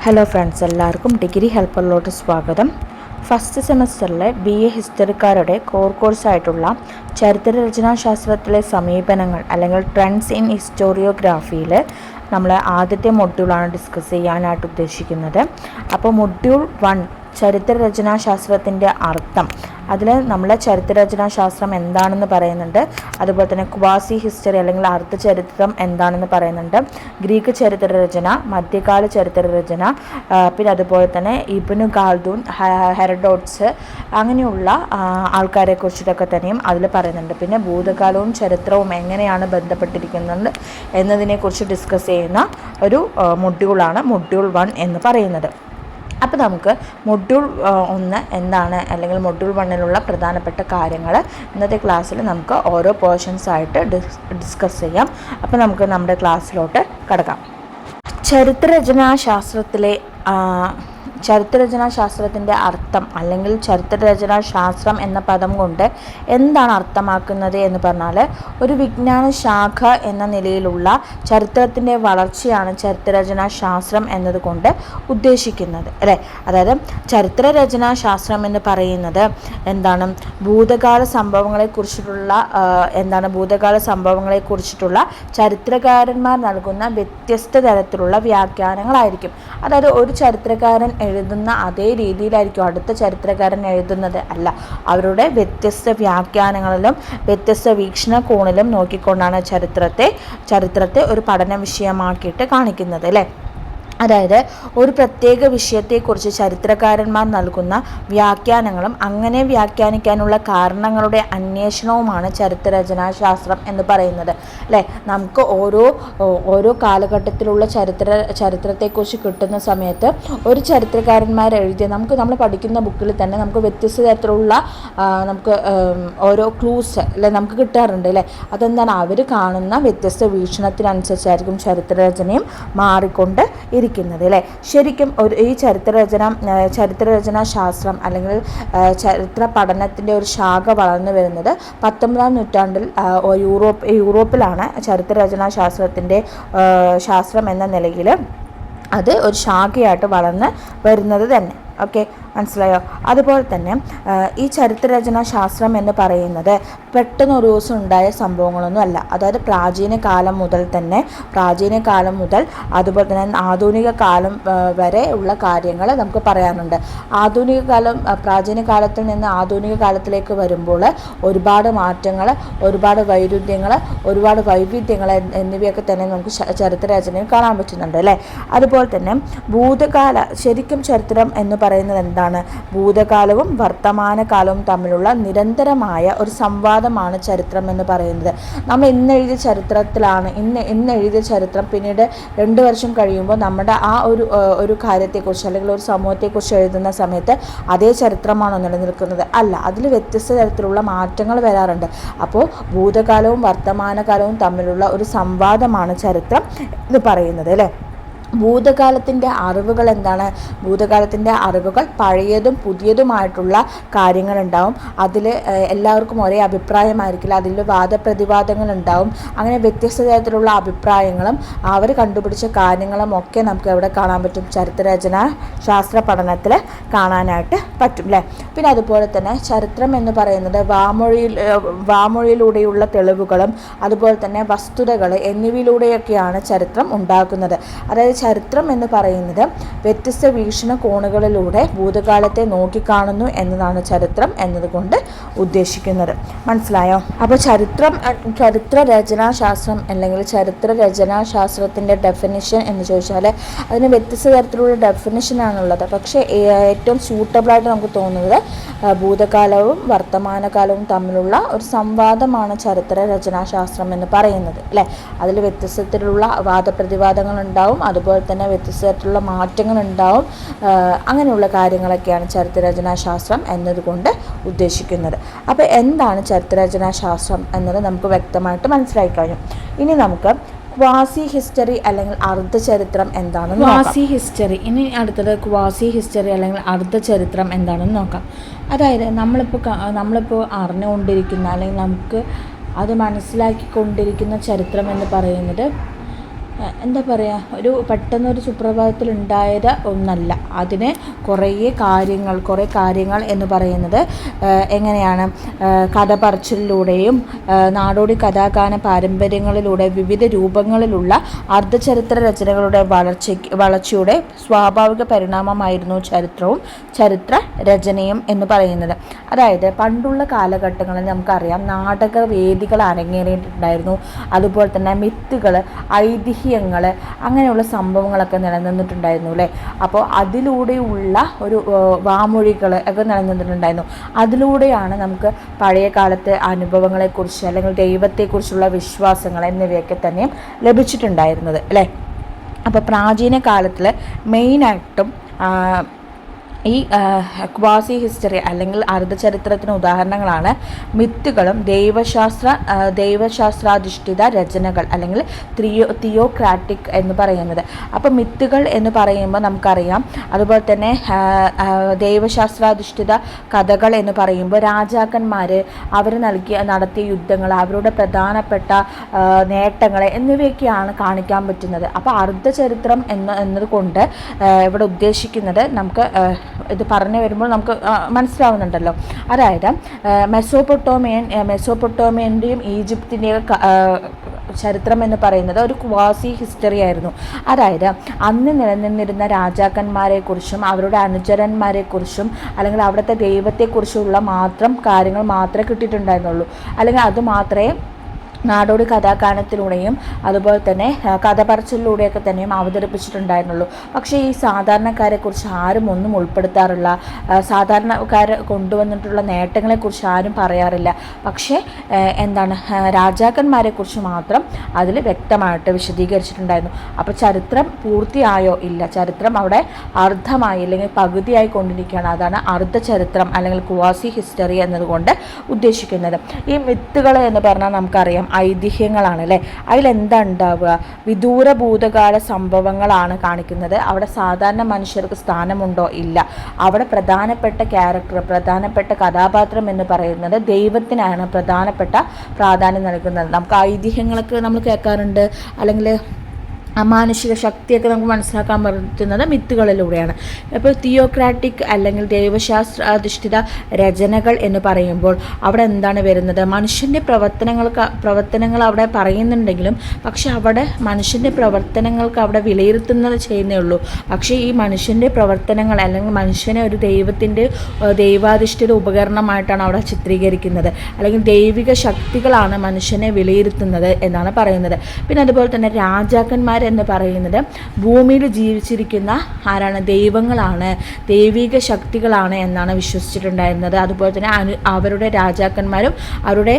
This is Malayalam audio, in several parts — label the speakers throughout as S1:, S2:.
S1: ഹലോ ഫ്രണ്ട്സ്, എല്ലാവർക്കും ഡിഗ്രി ഹെൽപ്പറിലോട്ട് സ്വാഗതം. ഫസ്റ്റ് സെമസ്റ്ററിലെ BA ഹിസ്റ്ററിക്കാരുടെ കോഴ്സായിട്ടുള്ള ചരിത്രരചനാശാസ്ത്രത്തിലെ സമീപനങ്ങൾ അല്ലെങ്കിൽ ട്രെൻഡ്സ് ഇൻ ഹിസ്റ്റോറിയോഗ്രാഫിയിൽ നമ്മൾ ആദ്യത്തെ മൊഡ്യൂളാണ് ഡിസ്കസ് ചെയ്യാനായിട്ട് ഉദ്ദേശിക്കുന്നത്. അപ്പോൾ മൊഡ്യൂൾ 1 ചരിത്രരചനാശാസ്ത്രത്തിൻ്റെ അർത്ഥം, അതിൽ നമ്മൾ ചരിത്രരചനാശാസ്ത്രം എന്താണെന്ന് പറയുന്നുണ്ട്. അതുപോലെ തന്നെ ക്വാസി ഹിസ്റ്ററി അല്ലെങ്കിൽ അർദ്ധചരിത്രം എന്താണെന്ന് പറയുന്നുണ്ട്. ഗ്രീക്ക് ചരിത്രരചന, മധ്യകാല ചരിത്രരചന, പിന്നെ അതുപോലെ തന്നെ ഇബ്നു ഖൽദൂൻ, ഹെറഡോട്ട്സ് അങ്ങനെയുള്ള ആൾക്കാരെ കുറിച്ചിട്ടൊക്കെ തന്നെയും അതിൽ പറയുന്നുണ്ട്. പിന്നെ ഭൂതകാലവും ചരിത്രവും എങ്ങനെയാണ് ബന്ധപ്പെട്ടിരിക്കുന്നത് എന്നതിനെക്കുറിച്ച് ഡിസ്കസ് ചെയ്യുന്ന ഒരു മൊഡ്യൂളാണ് മൊഡ്യൂൾ 1 എന്ന് പറയുന്നത്. അപ്പോൾ നമുക്ക് മൊഡ്യൂൾ 1 എന്താണ് അല്ലെങ്കിൽ മൊഡ്യൂൾ 1ലുള്ള പ്രധാനപ്പെട്ട കാര്യങ്ങൾ ഇന്നത്തെ ക്ലാസ്സിൽ നമുക്ക് ഓരോ പോർഷൻസായിട്ട് ഡിസ്കസ് ചെയ്യാം. അപ്പോൾ നമുക്ക് നമ്മുടെ ക്ലാസ്സിലോട്ട് കടക്കാം. ചരിത്രരചനാശാസ്ത്രത്തിൻ്റെ അർത്ഥം അല്ലെങ്കിൽ ചരിത്രരചനാശാസ്ത്രം എന്ന പദം കൊണ്ട് എന്താണ് അർത്ഥമാക്കുന്നത് എന്ന് പറഞ്ഞാൽ, ഒരു വിജ്ഞാന ശാഖ എന്ന നിലയിലുള്ള ചരിത്രത്തിൻ്റെ വളർച്ചയാണ് ചരിത്രരചനാശാസ്ത്രം എന്നതുകൊണ്ട് ഉദ്ദേശിക്കുന്നത്, അല്ലേ? അതായത് ചരിത്രരചനാശാസ്ത്രം എന്ന് പറയുന്നത് എന്താണ്, ഭൂതകാല സംഭവങ്ങളെക്കുറിച്ചിട്ടുള്ള ചരിത്രകാരന്മാർ നൽകുന്ന വ്യത്യസ്ത തരത്തിലുള്ള വ്യാഖ്യാനങ്ങളായിരിക്കും. അതായത് ഒരു ചരിത്രകാരൻ എഴുതുന്ന അതേ രീതിയിലായിരിക്കും അടുത്ത ചരിത്രകാരൻ എഴുതുന്നത് അല്ല. അവരുടെ വ്യത്യസ്ത വ്യാഖ്യാനങ്ങളിലും വ്യത്യസ്ത വീക്ഷണകോണിലും നോക്കിക്കൊണ്ടാണ് ചരിത്രത്തെ ഒരു പഠന വിഷയമാക്കിയിട്ട് കാണിക്കുന്നത്, അല്ലേ? അതായത് ഒരു പ്രത്യേക വിഷയത്തെക്കുറിച്ച് ചരിത്രകാരന്മാർ നൽകുന്ന വ്യാഖ്യാനങ്ങളും അങ്ങനെ വ്യാഖ്യാനിക്കാനുള്ള കാരണങ്ങളുടെ അന്വേഷണവുമാണ് ചരിത്രരചനാശാസ്ത്രം എന്ന് പറയുന്നത്, അല്ലേ? നമുക്ക് ഓരോ കാലഘട്ടത്തിലുള്ള ചരിത്രത്തെക്കുറിച്ച് കിട്ടുന്ന സമയത്ത് ഒരു ചരിത്രകാരന്മാർ എഴുതിയ നമ്മൾ പഠിക്കുന്ന ബുക്കിൽ തന്നെ നമുക്ക് വ്യത്യസ്ത തരത്തിലുള്ള നമുക്ക് ഓരോ ക്ലൂസ് അല്ലെ നമുക്ക് കിട്ടാറുണ്ട്, അല്ലേ? അതെന്താണ്, അവർ കാണുന്ന വ്യത്യസ്ത വീക്ഷണത്തിനനുസരിച്ചായിരിക്കും ചരിത്രരചനയും മാറിക്കൊണ്ട് ഇരിക്കുന്നത്, അല്ലേ? ശരിക്കും ഈ ചരിത്രരചനാശാസ്ത്രം അല്ലെങ്കിൽ ചരിത്ര പഠനത്തിൻ്റെ ഒരു ശാഖ വളർന്നു വരുന്നത് 19ാം നൂറ്റാണ്ടിൽ യൂറോപ്പിലാണ്. ചരിത്രരചനാശാസ്ത്രത്തിൻ്റെ ശാസ്ത്രം എന്ന നിലയിൽ അത് ഒരു ശാഖയായിട്ട് വളർന്ന് വരുന്നത് തന്നെ. ഓക്കെ, മനസ്സിലായോ? അതുപോലെ തന്നെ ഈ ചരിത്രരചനാശാസ്ത്രം എന്ന് പറയുന്നത് പെട്ടെന്ന് ഒരു ദിവസം ഉണ്ടായ സംഭവങ്ങളൊന്നും അല്ല. അതായത് പ്രാചീന കാലം മുതൽ അതുപോലെ തന്നെ ആധുനിക കാലം വരെ ഉള്ള കാര്യങ്ങൾ നമുക്ക് പറയാനുണ്ട്. പ്രാചീന കാലത്തിൽ നിന്ന് ആധുനിക കാലത്തിലേക്ക് വരുമ്പോൾ ഒരുപാട് മാറ്റങ്ങൾ, ഒരുപാട് വൈവിധ്യങ്ങൾ എന്നിവയൊക്കെ തന്നെ നമുക്ക് ചരിത്രരചനയിൽ കാണാൻ പറ്റുന്നുണ്ട്, അല്ലേ? അതുപോലെ തന്നെ ശരിക്കും ചരിത്രം എന്ന് പറയുന്നത് എന്താണ്? ഭൂതകാലവും വർത്തമാനകാലവും തമ്മിലുള്ള നിരന്തരമായ ഒരു സംവാദമാണ് ചരിത്രം എന്ന് പറയുന്നത്. നമ്മൾ ഇന്ന് എഴുതിയ ചരിത്രം പിന്നീട് 2 വർഷം കഴിയുമ്പോൾ നമ്മുടെ ആ ഒരു കാര്യത്തെക്കുറിച്ച് അല്ലെങ്കിൽ ഒരു സമൂഹത്തെക്കുറിച്ച് എഴുതുന്ന സമയത്ത് അതേ ചരിത്രമാണോ നിലനിൽക്കുന്നത്? അല്ല, അതിൽ വ്യത്യസ്ത തരത്തിലുള്ള മാറ്റങ്ങൾ വരാറുണ്ട്. അപ്പോൾ ഭൂതകാലവും വർത്തമാനകാലവും തമ്മിലുള്ള ഒരു സംവാദമാണ് ചരിത്രം എന്ന് പറയുന്നത്, അല്ലേ? ഭൂതകാലത്തിൻ്റെ അറിവുകൾ എന്താണ്? ഭൂതകാലത്തിൻ്റെ അറിവുകൾ പഴയതും പുതിയതുമായിട്ടുള്ള കാര്യങ്ങളുണ്ടാവും. അതിൽ എല്ലാവർക്കും ഒരേ അഭിപ്രായമായിരിക്കില്ല, അതിൽ വാദപ്രതിവാദങ്ങളുണ്ടാവും. അങ്ങനെ വ്യത്യസ്ത തരത്തിലുള്ള അഭിപ്രായങ്ങളും അവർ കണ്ടുപിടിച്ച കാര്യങ്ങളും ഒക്കെ നമുക്ക് എവിടെ കാണാൻ പറ്റും? ചരിത്രരചനാ ശാസ്ത്ര പഠനത്തിൽ കാണാനായിട്ട് പറ്റും, അല്ലേ? പിന്നെ അതുപോലെ തന്നെ ചരിത്രം എന്ന് പറയുന്നത് വാമൊഴിയിലൂടെയുള്ള തെളിവുകളും അതുപോലെ തന്നെ വസ്തുതകൾ എന്നിവയിലൂടെയൊക്കെയാണ് ചരിത്രം ഉണ്ടാക്കുന്നത്. അതായത് ചരിത്രം എന്ന് പറയുന്നത് വ്യത്യസ്ത വീക്ഷണകോണുകളിലൂടെ ഭൂതകാലത്തെ നോക്കിക്കാണുന്നു എന്നതാണ് ചരിത്രം എന്നതുകൊണ്ട് ഉദ്ദേശിക്കുന്നത്. മനസ്സിലായോ? അപ്പോൾ ചരിത്രരചനാശാസ്ത്രം അല്ലെങ്കിൽ ചരിത്രരചനാശാസ്ത്രത്തിൻ്റെ ഡെഫിനിഷൻ എന്ന് ചോദിച്ചാൽ അതിന് വ്യത്യസ്ത തരത്തിലുള്ള ഡെഫിനിഷനാണുള്ളത്. പക്ഷേ ഏറ്റവും സ്യൂട്ടബിളായിട്ട് നമുക്ക് തോന്നുന്നത് ഭൂതകാലവും വർത്തമാനകാലവും തമ്മിലുള്ള ഒരു സംവാദമാണ് ചരിത്രരചനാശാസ്ത്രം എന്ന് പറയുന്നത്, അല്ലേ? അതിൽ വ്യത്യസ്തത്തിലുള്ള വാദപ്രതിവാദങ്ങളുണ്ടാവും, അതുപോലെ തന്നെ വ്യത്യസ്ത തരത്തിലുള്ള മാറ്റങ്ങളുണ്ടാവും. അങ്ങനെയുള്ള കാര്യങ്ങളൊക്കെയാണ് ചരിത്രരചനാശാസ്ത്രം എന്നതുകൊണ്ട് ഉദ്ദേശിക്കുന്നത്. അപ്പോൾ എന്താണ് ചരിത്രരചനാശാസ്ത്രം എന്നത് നമുക്ക് വ്യക്തമായിട്ട് മനസ്സിലായി കഴിഞ്ഞു. ഇനി നമുക്ക് ക്വാസി ഹിസ്റ്ററി അല്ലെങ്കിൽ അർദ്ധചരിത്രം എന്താണെന്ന് ഇനി അടുത്തത് ക്വാസി ഹിസ്റ്ററി അല്ലെങ്കിൽ അർദ്ധചരിത്രം എന്താണെന്ന് നോക്കാം. അതായത് നമ്മളിപ്പോൾ അറിഞ്ഞുകൊണ്ടിരിക്കുന്ന അല്ലെങ്കിൽ നമുക്ക് അത് മനസ്സിലാക്കിക്കൊണ്ടിരിക്കുന്ന ചരിത്രം എന്ന് പറയുന്നത് എന്താ പറയുക, ഒരു പെട്ടെന്നൊരു സുപ്രഭാതത്തിൽ ഉണ്ടായത് ഒന്നല്ല. അതിന് കുറേ കാര്യങ്ങൾ എന്ന് പറയുന്നത് എങ്ങനെയാണ്, കഥ പറച്ചിലൂടെയും നാടോടി കഥാഗാന പാരമ്പര്യങ്ങളിലൂടെ വിവിധ രൂപങ്ങളിലുള്ള അർദ്ധചരിത്ര രചനകളുടെ വളർച്ചയുടെ സ്വാഭാവിക പരിണാമമായിരുന്നു ചരിത്രവും ചരിത്ര രചനയും എന്ന് പറയുന്നത്. അതായത് പണ്ടുള്ള കാലഘട്ടങ്ങളിൽ നമുക്കറിയാം നാടകവേദികൾ അരങ്ങേറിയിട്ടുണ്ടായിരുന്നു. അതുപോലെ തന്നെ മിത്തുകൾ, ഐതിഹ്യങ്ങൾ, അങ്ങനെയുള്ള സംഭവങ്ങളൊക്കെ നിലനിന്നിട്ടുണ്ടായിരുന്നു അല്ലേ. അപ്പോൾ അതിലൂടെയുള്ള ഒരു വാമൊഴികൾ ഒക്കെ നിലനിന്നിട്ടുണ്ടായിരുന്നു. അതിലൂടെയാണ് നമുക്ക് പഴയ കാലത്തെ അനുഭവങ്ങളെക്കുറിച്ച് അല്ലെങ്കിൽ ദൈവത്തെക്കുറിച്ചുള്ള വിശ്വാസങ്ങൾ എന്നിവയൊക്കെ തന്നെ ലഭിച്ചിട്ടുണ്ടായിരുന്നത് അല്ലേ. അപ്പോൾ പ്രാചീന കാലത്തിൽ മെയിനായിട്ടും ഈ ക്വാസി ഹിസ്റ്ററി അല്ലെങ്കിൽ അർദ്ധചരിത്രത്തിന് ഉദാഹരണങ്ങളാണ് മിത്തുകളും ദൈവശാസ്ത്രാധിഷ്ഠിത രചനകൾ അല്ലെങ്കിൽ തിയോക്രാറ്റിക് എന്ന് പറയുന്നത്. അപ്പോൾ മിത്തുകൾ എന്ന് പറയുമ്പോൾ നമുക്കറിയാം, അതുപോലെ തന്നെ ദൈവശാസ്ത്രാധിഷ്ഠിത കഥകൾ എന്ന് പറയുമ്പോൾ രാജാക്കന്മാർ അവർ നടത്തിയ യുദ്ധങ്ങൾ, അവരുടെ പ്രധാനപ്പെട്ട നേട്ടങ്ങൾ എന്നിവയൊക്കെയാണ് കാണിക്കാൻ പറ്റുന്നത്. അപ്പോൾ അർദ്ധചരിത്രം എന്നതുകൊണ്ട് ഇവിടെ ഉദ്ദേശിക്കുന്നത് നമുക്ക് ഇത് പറഞ്ഞു വരുമ്പോൾ നമുക്ക് മനസ്സിലാവുന്നുണ്ടല്ലോ. അതായത് മെസോപ്പൊട്ടോമിയൻ്റെയും ഈജിപ്തിൻ്റെയും ചരിത്രം എന്ന് പറയുന്നത് ഒരു ക്വാസി ഹിസ്റ്ററി ആയിരുന്നു. അതായത് അന്ന് നിലനിന്നിരുന്ന രാജാക്കന്മാരെക്കുറിച്ചും അവരുടെ അനുചരന്മാരെക്കുറിച്ചും അല്ലെങ്കിൽ അവിടുത്തെ ദൈവത്തെക്കുറിച്ചുള്ള കാര്യങ്ങൾ മാത്രമേ കിട്ടിയിട്ടുണ്ടായിരുന്നുള്ളൂ. അല്ലെങ്കിൽ അത് മാത്രമേ നാടോടി കഥാഗാനത്തിലൂടെയും അതുപോലെ തന്നെ കഥ പറച്ചിലൂടെയൊക്കെ തന്നെയും അവതരിപ്പിച്ചിട്ടുണ്ടായിരുന്നുള്ളൂ. പക്ഷേ ഈ സാധാരണക്കാരെക്കുറിച്ച് ആരും ഒന്നും ഉൾപ്പെടുത്താറില്ല. സാധാരണക്കാർ കൊണ്ടുവന്നിട്ടുള്ള നേട്ടങ്ങളെക്കുറിച്ച് ആരും പറയാറില്ല. പക്ഷേ രാജാക്കന്മാരെക്കുറിച്ച് മാത്രം അതിൽ വ്യക്തമായിട്ട് വിശദീകരിച്ചിട്ടുണ്ടായിരുന്നു. അപ്പോൾ ചരിത്രം പൂർത്തിയായോ? ഇല്ല. ചരിത്രം അവിടെ അർദ്ധമായി അല്ലെങ്കിൽ പകുതിയായി കൊണ്ടിരിക്കുകയാണ്. അതാണ് അർദ്ധചരിത്രം അല്ലെങ്കിൽ ക്വാസി ഹിസ്റ്ററി എന്നതുകൊണ്ട് ഉദ്ദേശിക്കുന്നത്. ഈ മിത്തുകൾ എന്ന് പറഞ്ഞാൽ നമുക്കറിയാം ഐതിഹ്യങ്ങളാണ് അല്ലേ. അതിലെന്താ ഉണ്ടാവുക? വിദൂര ഭൂതകാല സംഭവങ്ങളാണ് കാണിക്കുന്നത്. അവിടെ സാധാരണ മനുഷ്യർക്ക് സ്ഥാനമുണ്ടോ? ഇല്ല. അവിടെ പ്രധാനപ്പെട്ട പ്രധാനപ്പെട്ട കഥാപാത്രം എന്ന് പറയുന്നത് ദൈവത്തിനാണ് പ്രധാനപ്പെട്ട പ്രാധാന്യം നൽകുന്നത്. നമുക്ക് ഐതിഹ്യങ്ങളൊക്കെ നമ്മൾ കേൾക്കാറുണ്ട്, അല്ലെങ്കിൽ അമാനുഷിക ശക്തിയൊക്കെ നമുക്ക് മനസ്സിലാക്കാൻ പറ്റുന്നത് മിത്തുകളിലൂടെയാണ്. ഇപ്പോൾ തിയോക്രാറ്റിക് അല്ലെങ്കിൽ ദൈവശാസ്ത്രാധിഷ്ഠിത രചനകൾ എന്ന് പറയുമ്പോൾ അവിടെ എന്താണ് വരുന്നത്? മനുഷ്യൻ്റെ പ്രവർത്തനങ്ങൾ അവിടെ പറയുന്നുണ്ടെങ്കിലും പക്ഷെ അവിടെ മനുഷ്യൻ്റെ പ്രവർത്തനങ്ങൾക്ക് അവിടെ വിലയിരുത്തുന്നത് ചെയ്യുന്നേ ഉള്ളൂ. പക്ഷേ ഈ മനുഷ്യൻ്റെ പ്രവർത്തനങ്ങൾ അല്ലെങ്കിൽ മനുഷ്യനെ ഒരു ദൈവാധിഷ്ഠിത ഉപകരണമായിട്ടാണ് അവിടെ ചിത്രീകരിക്കുന്നത്. അല്ലെങ്കിൽ ദൈവിക ശക്തികളാണ് മനുഷ്യനെ വിലയിരുത്തുന്നത് എന്നാണ് പറയുന്നത്. പിന്നെ അതുപോലെ തന്നെ രാജാക്കന്മാർ എന്ന് പറയുന്നത് ഭൂമിയിൽ ജീവിച്ചിരിക്കുന്ന ആരാണ്? ദൈവങ്ങളാണ്, ദൈവിക ശക്തികളാണ് എന്നാണ് വിശ്വസിച്ചിട്ടുണ്ടായിരുന്നത്. അതുപോലെ തന്നെ അവരുടെ രാജാക്കന്മാരും അവരുടെ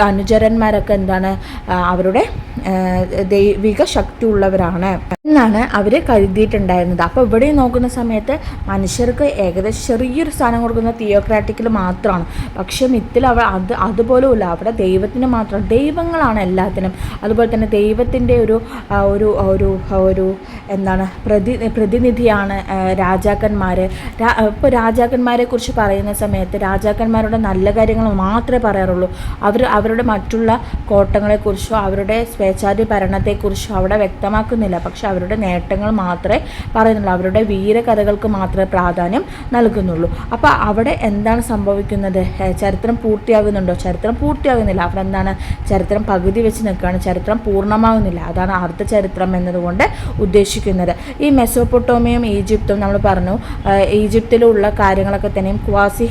S1: അനുചരന്മാരൊക്കെ അവരുടെ ദൈവിക ശക്തി ഉള്ളവരാണ് എന്നാണ് അവർ കരുതിയിട്ടുണ്ടായിരുന്നത്. അപ്പോൾ ഇവിടെ നോക്കുന്ന സമയത്ത് മനുഷ്യർക്ക് ഏകദേശം ചെറിയൊരു സ്ഥാനം കൊടുക്കുന്ന തിയോക്രാറ്റിക്കിൽ മാത്രമാണ്. പക്ഷേ മിത്തിൽ അതുപോലുമില്ല. അവിടെ ദൈവത്തിന് മാത്രം, ദൈവങ്ങളാണ് എല്ലാത്തിനും. അതുപോലെ തന്നെ ദൈവത്തിൻ്റെ ഒരു പ്രതിനിധിയാണ് രാജാക്കന്മാർ. ഇപ്പോൾ രാജാക്കന്മാരെ കുറിച്ച് പറയുന്ന സമയത്ത് രാജാക്കന്മാരുടെ നല്ല കാര്യങ്ങൾ മാത്രമേ പറയാറുള്ളൂ. അവരുടെ മറ്റുള്ള കോട്ടങ്ങളെക്കുറിച്ചോ അവരുടെ സ്വേച്ഛാധി ഭരണത്തെക്കുറിച്ചോ അവിടെ വ്യക്തമാക്കുന്നില്ല. പക്ഷെ അവരുടെ നേട്ടങ്ങൾ മാത്രമേ പറയുന്നുള്ളൂ. അവരുടെ വീരകഥകൾക്ക് മാത്രമേ പ്രാധാന്യം നൽകുന്നുള്ളൂ. അപ്പോൾ അവിടെ എന്താണ് സംഭവിക്കുന്നത്? ചരിത്രം പൂർത്തിയാകുന്നുണ്ടോ? ചരിത്രം പൂർത്തിയാകുന്നില്ല. അവിടെ ചരിത്രം പകുതി വെച്ച് നിൽക്കുകയാണ്. ചരിത്രം പൂർണ്ണമാകുന്നില്ല. അതാണ് അർദ്ധചരിത്രം എന്നതുകൊണ്ട് ഉദ്ദേശിക്കുന്നത്. ഈ മെസോപ്പൊട്ടോമിയയും ഈജിപ്തും നമ്മൾ പറഞ്ഞു, ഈജിപ്തിലുള്ള കാര്യങ്ങളൊക്കെ തന്നെയും ക്വാസി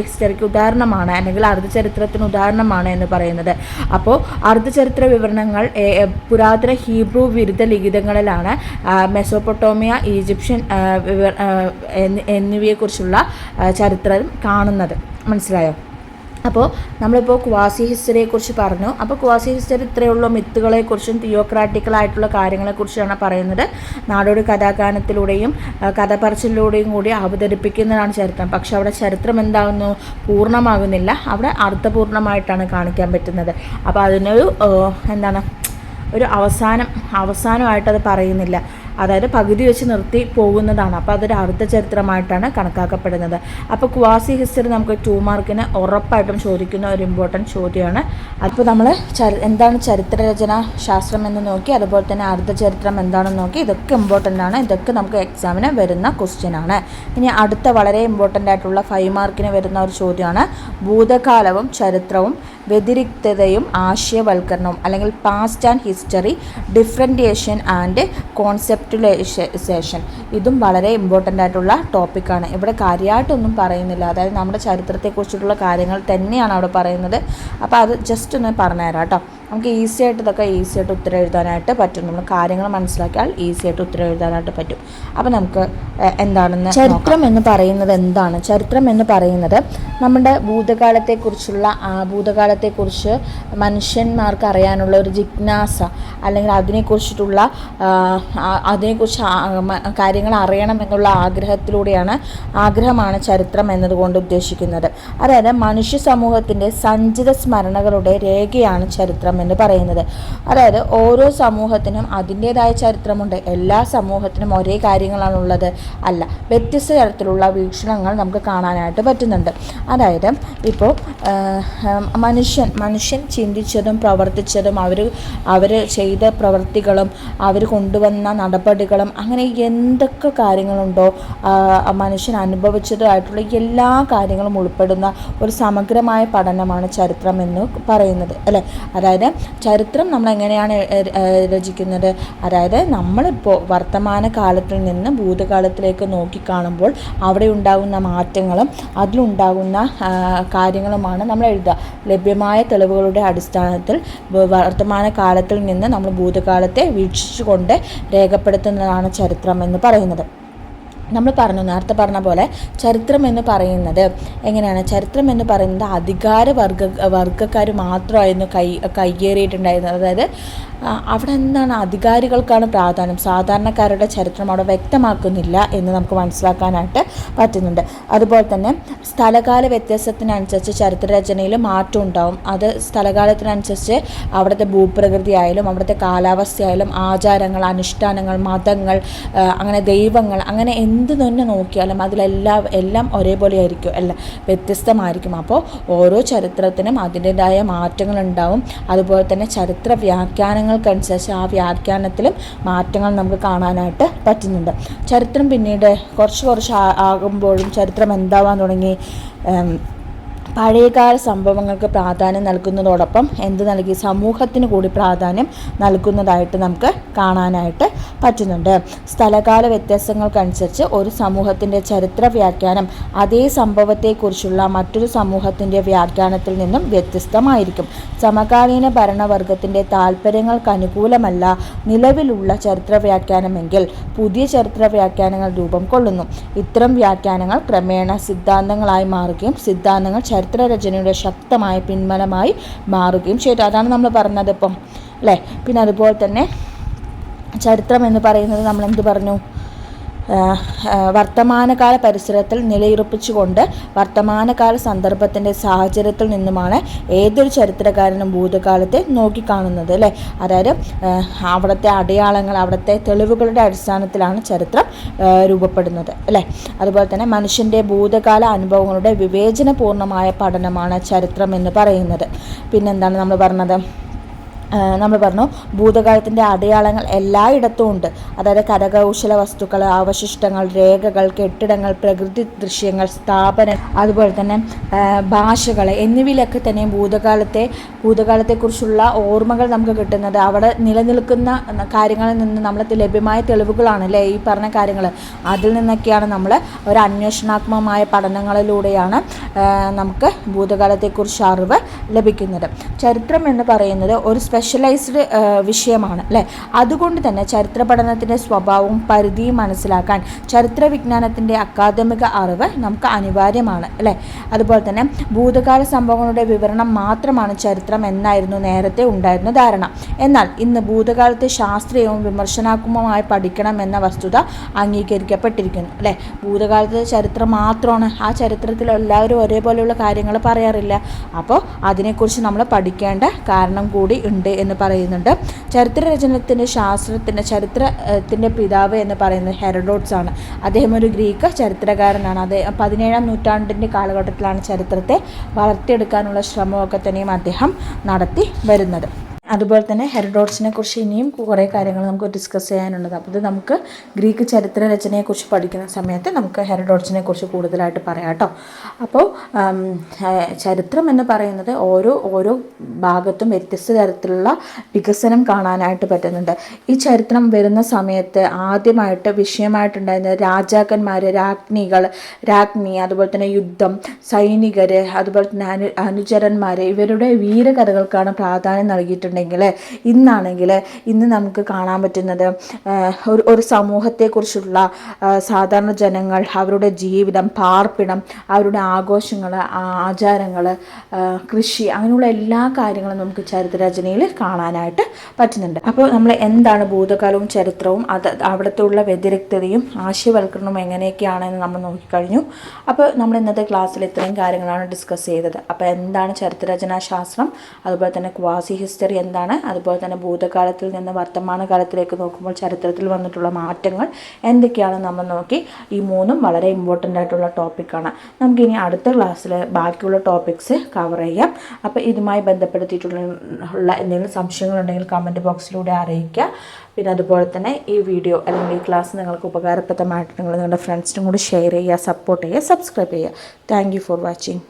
S1: ഹിസ്റ്ററിക്ക് ഉദാഹരണമാണ്, അല്ലെങ്കിൽ അർദ്ധചരിത്രത്തിന് ഉദാഹരണമാണ് എന്ന് പറയുന്നത്. അപ്പോൾ അർദ്ധചരിത്ര വിവരണങ്ങൾ പുരാതന ഹീബ്രു വിരുദ്ധ ലിഖിതങ്ങളിലാണ് മെസോപ്പൊട്ടോമിയ, ഈജിപ്ഷ്യൻ എന്നിവയെക്കുറിച്ചുള്ള ചരിത്രം കാണുന്നത്. മനസ്സിലായോ? അപ്പോൾ നമ്മളിപ്പോൾ ക്വാസി ഹിസ്റ്ററിയെക്കുറിച്ച് പറഞ്ഞു. അപ്പോൾ ക്വാസി ഹിസ്റ്ററി ഇത്രയേ ഉള്ളൂ. മിത്തുകളെക്കുറിച്ചും തിയോക്രാറ്റിക്കലായിട്ടുള്ള കാര്യങ്ങളെക്കുറിച്ചാണ് പറയുന്നത്. നാടോടി കഥാഗാനത്തിലൂടെയും കഥ പറച്ചിലൂടെയും കൂടി അവതരിപ്പിക്കുന്നതാണ് ചരിത്രം. പക്ഷെ അവിടെ ചരിത്രം എന്താകുന്നു? പൂർണ്ണമാകുന്നില്ല. അവിടെ അർത്ഥപൂർണ്ണമായിട്ടാണ് കാണിക്കാൻ പറ്റുന്നത്. അപ്പോൾ അതിനൊരു ഒരു അവസാനമായിട്ടത് പറയുന്നില്ല. അതായത് പകുതി വെച്ച് നിർത്തി പോകുന്നതാണ്. അപ്പോൾ അതൊരു അർദ്ധ ചരിത്രമായിട്ടാണ് കണക്കാക്കപ്പെടുന്നത്. അപ്പോൾ ക്വാസി ഹിസ്റ്ററി നമുക്ക് 2 മാർക്കിന് ഉറപ്പായിട്ടും ചോദിക്കുന്ന ഒരു ഇമ്പോർട്ടൻറ്റ് ചോദ്യമാണ്. അപ്പോൾ നമ്മൾ എന്താണ് ചരിത്രരചന ശാസ്ത്രം എന്ന് നോക്കി, അതുപോലെ തന്നെ അർദ്ധചരിത്രം എന്താണെന്ന് നോക്കി. ഇതൊക്കെ ഇമ്പോർട്ടൻ്റ് ആണ്. ഇതൊക്കെ നമുക്ക് എക്സാമിന് വരുന്ന ക്വസ്റ്റ്യൻ ആണ്. ഇനി അടുത്ത വളരെ ഇമ്പോർട്ടൻ്റ് ആയിട്ടുള്ള 5 മാർക്കിന് വരുന്ന ഒരു ചോദ്യമാണ് ഭൂതകാലവും ചരിത്രവും വ്യതിരിക്തതയും ആശയവൽക്കരണവും, അല്ലെങ്കിൽ പാസ്റ്റ് ആൻഡ് ഹിസ്റ്ററി ഡിഫറൻറ്റിയേഷൻ ആൻഡ് കോൺസെപ്റ്റുലൈസേഷൻ. ഇതും വളരെ ഇമ്പോർട്ടൻ്റ് ആയിട്ടുള്ള ടോപ്പിക്കാണ്. ഇവിടെ കാര്യമായിട്ടൊന്നും പറയുന്നില്ല, അതായത് നമ്മുടെ ചരിത്രത്തെക്കുറിച്ചിട്ടുള്ള കാര്യങ്ങൾ തന്നെയാണ് അവിടെ പറയുന്നത്. അപ്പോൾ അത് ജസ്റ്റ് ഒന്ന് പറഞ്ഞുതരാം കേട്ടോ. നമുക്ക് ഈസി ആയിട്ട് ഉത്തരം എഴുതാനായിട്ട് പറ്റും. നമ്മൾ കാര്യങ്ങൾ മനസ്സിലാക്കിയാൽ ഈസി ആയിട്ട് ഉത്തരം എഴുതാനായിട്ട് പറ്റും. അപ്പോൾ നമുക്ക് എന്താണെന്ന് ചരിത്രം എന്ന് പറയുന്നത് എന്താണ്? ചരിത്രം എന്ന് പറയുന്നത് നമ്മുടെ ഭൂതകാലത്തെക്കുറിച്ച് മനുഷ്യന്മാർക്ക് അറിയാനുള്ള ഒരു ജിജ്ഞാസ, അല്ലെങ്കിൽ അതിനെക്കുറിച്ച് കാര്യങ്ങൾ അറിയണം എന്നുള്ള ആഗ്രഹമാണ് ചരിത്രം എന്നതുകൊണ്ട് ഉദ്ദേശിക്കുന്നത്. അതായത് മനുഷ്യ സമൂഹത്തിൻ്റെ സഞ്ചിത സ്മരണകളുടെ രേഖയാണ് ചരിത്രം എന്ന് പറയുന്നത്. അതായത് ഓരോ സമൂഹത്തിനും അതിൻ്റേതായ ചരിത്രമുണ്ട്. എല്ലാ സമൂഹത്തിനും ഒരേ കാര്യങ്ങളാണുള്ളത് അല്ല, വ്യത്യസ്ത തരത്തിലുള്ള വീക്ഷണങ്ങൾ നമുക്ക് കാണാനായിട്ട് പറ്റുന്നുണ്ട്. അതായത് ഇപ്പോൾ മനുഷ്യൻ ചിന്തിച്ചതും പ്രവർത്തിച്ചതും അവർ ചെയ്ത പ്രവൃത്തികളും അവർ കൊണ്ടുവന്ന നടപടികളും അങ്ങനെ എന്തൊക്കെ കാര്യങ്ങളുണ്ടോ മനുഷ്യൻ അനുഭവിച്ചതുമായിട്ടുള്ള എല്ലാ കാര്യങ്ങളും ഉൾപ്പെടുന്ന ഒരു സമഗ്രമായ പഠനമാണ് ചരിത്രം എന്ന് പറയുന്നത് അല്ലേ. അതായത് ചരിത്രം നമ്മൾ എങ്ങനെയാണ് രചിക്കുന്നത്? അതായത് നമ്മളിപ്പോൾ വർത്തമാന കാലത്തിൽ നിന്ന് ഭൂതകാലത്തിലേക്ക് നോക്കിക്കാണുമ്പോൾ അവിടെ ഉണ്ടാകുന്ന മാറ്റങ്ങളും അതിലുണ്ടാകുന്ന കാര്യങ്ങളുമാണ് നമ്മൾ എഴുതുക. ലഭ്യമായ തെളിവുകളുടെ അടിസ്ഥാനത്തിൽ വർത്തമാന കാലത്തിൽ നിന്ന് നമ്മൾ ഭൂതകാലത്തെ വീക്ഷിച്ചുകൊണ്ട് രേഖപ്പെടുത്തുന്നതാണ് ചരിത്രം എന്ന് പറയുന്നത്. നമ്മൾ നേരത്തെ പറഞ്ഞ പോലെ ചരിത്രം എന്ന് പറയുന്നത് എങ്ങനെയാണ്? ചരിത്രം എന്ന് പറയുന്നത് വർഗ്ഗക്കാർ മാത്രമായിരുന്നു കയ്യേറിയിട്ടുണ്ടായിരുന്നത്. അതായത് അവിടെ എന്താണ്, അധികാരികൾക്കാണ് പ്രാധാന്യം. സാധാരണക്കാരുടെ ചരിത്രം അവിടെ വ്യക്തമാക്കുന്നില്ല എന്ന് നമുക്ക് മനസ്സിലാക്കാനായിട്ട് പറ്റുന്നുണ്ട്. അതുപോലെ തന്നെ സ്ഥലകാല വ്യത്യാസത്തിനനുസരിച്ച് ചരിത്രരചനയിൽ മാറ്റം ഉണ്ടാവും. അത് സ്ഥലകാലത്തിനനുസരിച്ച് അവിടുത്തെ ഭൂപ്രകൃതി ആയാലും അവിടുത്തെ കാലാവസ്ഥയായാലും ആചാരങ്ങൾ, അനുഷ്ഠാനങ്ങൾ, മതങ്ങൾ, അങ്ങനെ ദൈവങ്ങൾ, അങ്ങനെ എന്ത് തന്നെ നോക്കിയാലും എല്ലാം ഒരേപോലെ ആയിരിക്കും, അല്ല വ്യത്യസ്തമായിരിക്കും. അപ്പോൾ ഓരോ ചരിത്രത്തിനും അതിൻ്റെതായ മാറ്റങ്ങൾ ഉണ്ടാവും. അതുപോലെ തന്നെ ചരിത്ര വ്യാഖ്യാനങ്ങൾക്കനുസരിച്ച് ആ വ്യാഖ്യാനത്തിലും മാറ്റങ്ങൾ നമുക്ക് കാണാനായിട്ട് പറ്റുന്നുണ്ട്. ചരിത്രം പിന്നീട് കുറച്ച് ആകുമ്പോഴും ചരിത്രം എന്താവാൻ തുടങ്ങി? പഴയകാല സംഭവങ്ങൾക്ക് പ്രാധാന്യം നൽകുന്നതോടൊപ്പം നൽകി സമൂഹത്തിന് കൂടി പ്രാധാന്യം നൽകുന്നതായിട്ട് നമുക്ക് കാണാനായിട്ട് പറ്റുന്നുണ്ട്. സ്ഥലകാല വ്യത്യാസങ്ങൾക്കനുസരിച്ച് ഒരു സമൂഹത്തിൻ്റെ ചരിത്ര വ്യാഖ്യാനം അതേ സംഭവത്തെക്കുറിച്ചുള്ള മറ്റൊരു സമൂഹത്തിൻ്റെ വ്യാഖ്യാനത്തിൽ നിന്നും വ്യത്യസ്തമായിരിക്കും. സമകാലീന ഭരണവർഗത്തിൻ്റെ താൽപ്പര്യങ്ങൾക്ക് അനുകൂലമല്ല നിലവിലുള്ള ചരിത്ര വ്യാഖ്യാനമെങ്കിൽ പുതിയ ചരിത്ര വ്യാഖ്യാനങ്ങൾ രൂപം കൊള്ളുന്നു. ഇത്തരം വ്യാഖ്യാനങ്ങൾ ക്രമേണ സിദ്ധാന്തങ്ങളായി മാറുകയും സിദ്ധാന്തങ്ങൾ ചരിത്രരചനയുടെ ശക്തമായ പിൻബലമായി മാറുകയും ചെയ്തു. അതാണ് നമ്മൾ പറഞ്ഞത് ഇപ്പം അല്ലേ. പിന്നെ അതുപോലെ തന്നെ ചരിത്രം എന്ന് പറയുന്നത് നമ്മൾ എന്ത് പറഞ്ഞു? വർത്തമാനകാല പരിസരത്തിൽ നിലയുറപ്പിച്ചുകൊണ്ട് വർത്തമാനകാല സന്ദർഭത്തിൻ്റെ സാഹചര്യത്തിൽ നിന്നുമാണ് ഏതൊരു ചരിത്രകാരനും ഭൂതകാലത്തെ നോക്കിക്കാണുന്നത് അല്ലേ. അതായത് അവിടുത്തെ അടയാളങ്ങൾ, അവിടുത്തെ തെളിവുകളുടെ അടിസ്ഥാനത്തിലാണ് ചരിത്രം രൂപപ്പെടുന്നത് അല്ലേ. അതുപോലെ തന്നെ മനുഷ്യൻ്റെ ഭൂതകാല അനുഭവങ്ങളുടെ വിവേചനപൂർണമായ പഠനമാണ് ചരിത്രം എന്ന് പറയുന്നത്. പിന്നെന്താണ് നമ്മൾ പറഞ്ഞത്? നമ്മൾ പറഞ്ഞു ഭൂതകാലത്തിൻ്റെ അടയാളങ്ങൾ എല്ലായിടത്തും ഉണ്ട്. അതായത് കരകൗശല വസ്തുക്കൾ, അവശിഷ്ടങ്ങൾ, രേഖകൾ, കെട്ടിടങ്ങൾ, പ്രകൃതി ദൃശ്യങ്ങൾ, സ്ഥാപനം, അതുപോലെ തന്നെ ഭാഷകൾ എന്നിവയിലൊക്കെ തന്നെ ഭൂതകാലത്തെക്കുറിച്ചുള്ള ഓർമ്മകൾ നമുക്ക് കിട്ടുന്നത് അവിടെ നിലനിൽക്കുന്ന കാര്യങ്ങളിൽ നിന്ന് നമ്മൾക്ക് ലഭ്യമായ തെളിവുകളാണ് അല്ലേ ഈ പറഞ്ഞ കാര്യങ്ങൾ. അതിൽ നിന്നൊക്കെയാണ് നമ്മൾ ഒരു അന്വേഷണാത്മകമായ പഠനങ്ങളിലൂടെയാണ് നമുക്ക് ഭൂതകാലത്തെക്കുറിച്ച് അറിവ് ലഭിക്കുന്നത്. ചരിത്രം എന്ന് പറയുന്നത് ഒരു സ്പെഷ്യലൈസ്ഡ് വിഷയമാണ് അല്ലേ. അതുകൊണ്ട് തന്നെ ചരിത്ര പഠനത്തിൻ്റെ സ്വഭാവവും പരിധിയും മനസ്സിലാക്കാൻ ചരിത്ര വിജ്ഞാനത്തിൻ്റെ അക്കാദമിക അറിവ് നമുക്ക് അനിവാര്യമാണ് അല്ലേ. അതുപോലെ തന്നെ ഭൂതകാല സംഭവങ്ങളുടെ വിവരണം മാത്രമാണ് ചരിത്രം എന്നായിരുന്നു നേരത്തെ ഉണ്ടായിരുന്ന ധാരണ. എന്നാൽ ഇന്ന് ഭൂതകാലത്തെ ശാസ്ത്രീയവും വിമർശനാത്മകമായി പഠിക്കണം എന്ന വസ്തുത അംഗീകരിക്കപ്പെട്ടിരിക്കുന്നു അല്ലേ. ഭൂതകാലത്തെ ചരിത്രം മാത്രമാണ്, ആ ചരിത്രത്തിൽ എല്ലാവരും ഒരേപോലെയുള്ള കാര്യങ്ങൾ പറയാറില്ല. അപ്പോൾ അതിനെക്കുറിച്ച് നമ്മൾ പഠിക്കേണ്ട കാരണം കൂടി ഉണ്ട് എന്ന് പറയുന്നുണ്ട്. ചരിത്രരചനത്തിൻ്റെ ചരിത്രത്തിൻ്റെ പിതാവ് എന്ന് പറയുന്നത് ഹെറഡോട്ട്സ് ആണ്. അദ്ദേഹം ഒരു ഗ്രീക്ക് ചരിത്രകാരനാണ്. അത് 17-ാം നൂറ്റാണ്ടിൻ്റെ കാലഘട്ടത്തിലാണ് ചരിത്രത്തെ വളർത്തിയെടുക്കാനുള്ള ശ്രമമൊക്കെ തന്നെയും അദ്ദേഹം നടത്തി വരുന്നത്. അതുപോലെ തന്നെ ഹെറഡോട്ട്സിനെ കുറിച്ച് ഇനിയും കുറേ കാര്യങ്ങൾ നമുക്ക് ഡിസ്കസ് ചെയ്യാനുള്ളത്. അപ്പോൾ ഇത് നമുക്ക് ഗ്രീക്ക് ചരിത്ര രചനയെക്കുറിച്ച് പഠിക്കുന്ന സമയത്ത് നമുക്ക് ഹെറഡോട്ട്സിനെ കുറിച്ച് കൂടുതലായിട്ട് പറയാം കേട്ടോ. അപ്പോൾ ചരിത്രം എന്ന് പറയുന്നത് ഓരോ ഭാഗത്തും വ്യത്യസ്ത തരത്തിലുള്ള വികസനം കാണാനായിട്ട് പറ്റുന്നുണ്ട്. ഈ ചരിത്രം വരുന്ന സമയത്ത് ആദ്യമായിട്ട് വിഷയമായിട്ടുണ്ടായിരുന്നത് രാജാക്കന്മാർ, രാജ്ഞി, അതുപോലെ തന്നെ യുദ്ധം, സൈനികർ, അതുപോലെ തന്നെ അനുചരന്മാർ, ഇവരുടെ വീരകഥകൾക്കാണ് പ്രാധാന്യം നൽകിയിട്ടുണ്ടെങ്കിൽ ഇന്ന് നമുക്ക് കാണാൻ പറ്റുന്നത് ഒരു സമൂഹത്തെക്കുറിച്ചുള്ള സാധാരണ ജനങ്ങൾ, അവരുടെ ജീവിതം, പാർപ്പിടം, അവരുടെ ആഘോഷങ്ങൾ, ആചാരങ്ങൾ, കൃഷി, അങ്ങനെയുള്ള എല്ലാ കാര്യങ്ങളും നമുക്ക് ചരിത്രരചനയിൽ കാണാനായിട്ട് പറ്റുന്നുണ്ട്. അപ്പോൾ നമ്മൾ എന്താണ് ഭൂതകാലവും ചരിത്രവും, അവിടുത്തെ വ്യതിരിക്തതയും ആശയവൽക്കരണവും എങ്ങനെയൊക്കെയാണെന്ന് നമ്മൾ നോക്കിക്കഴിഞ്ഞു. അപ്പോൾ നമ്മൾ ഇന്നത്തെ ക്ലാസ്സിൽ ഇത്രയും കാര്യങ്ങളാണ് ഡിസ്കസ് ചെയ്തത്. അപ്പോൾ എന്താണ് ചരിത്രരചനാ ശാസ്ത്രം, അതുപോലെ തന്നെ ക്വാസി ഹിസ്റ്ററി എന്താണ്, അതുപോലെ തന്നെ ഭൂതകാലത്തിൽ നിന്ന് വർത്തമാനകാലത്തിലേക്ക് നോക്കുമ്പോൾ ചരിത്രത്തിൽ വന്നിട്ടുള്ള മാറ്റങ്ങൾ എന്തൊക്കെയാണെന്ന് നമ്മൾ നോക്കി. ഈ മൂന്നും വളരെ ഇമ്പോർട്ടൻ്റ് ആയിട്ടുള്ള ടോപ്പിക്കാണ്. നമുക്കിനി അടുത്ത ക്ലാസ്സിൽ ബാക്കിയുള്ള ടോപ്പിക്സ് കവർ ചെയ്യാം. അപ്പോൾ ഇതുമായി ബന്ധപ്പെടുത്തിയിട്ടുള്ള എന്തെങ്കിലും സംശയങ്ങളുണ്ടെങ്കിൽ കമൻറ്റ് ബോക്സിലൂടെ അറിയിക്കുക. പിന്നെ അതുപോലെ തന്നെ ഈ വീഡിയോ അല്ലെങ്കിൽ ഈ ക്ലാസ് നിങ്ങൾക്ക് ഉപകാരപ്രദമായിട്ട് നിങ്ങളുടെ ഫ്രണ്ട്സിനും കൂടി ഷെയർ ചെയ്യുക, സപ്പോർട്ട് ചെയ്യുക, സബ്സ്ക്രൈബ് ചെയ്യുക. Thank you for watching.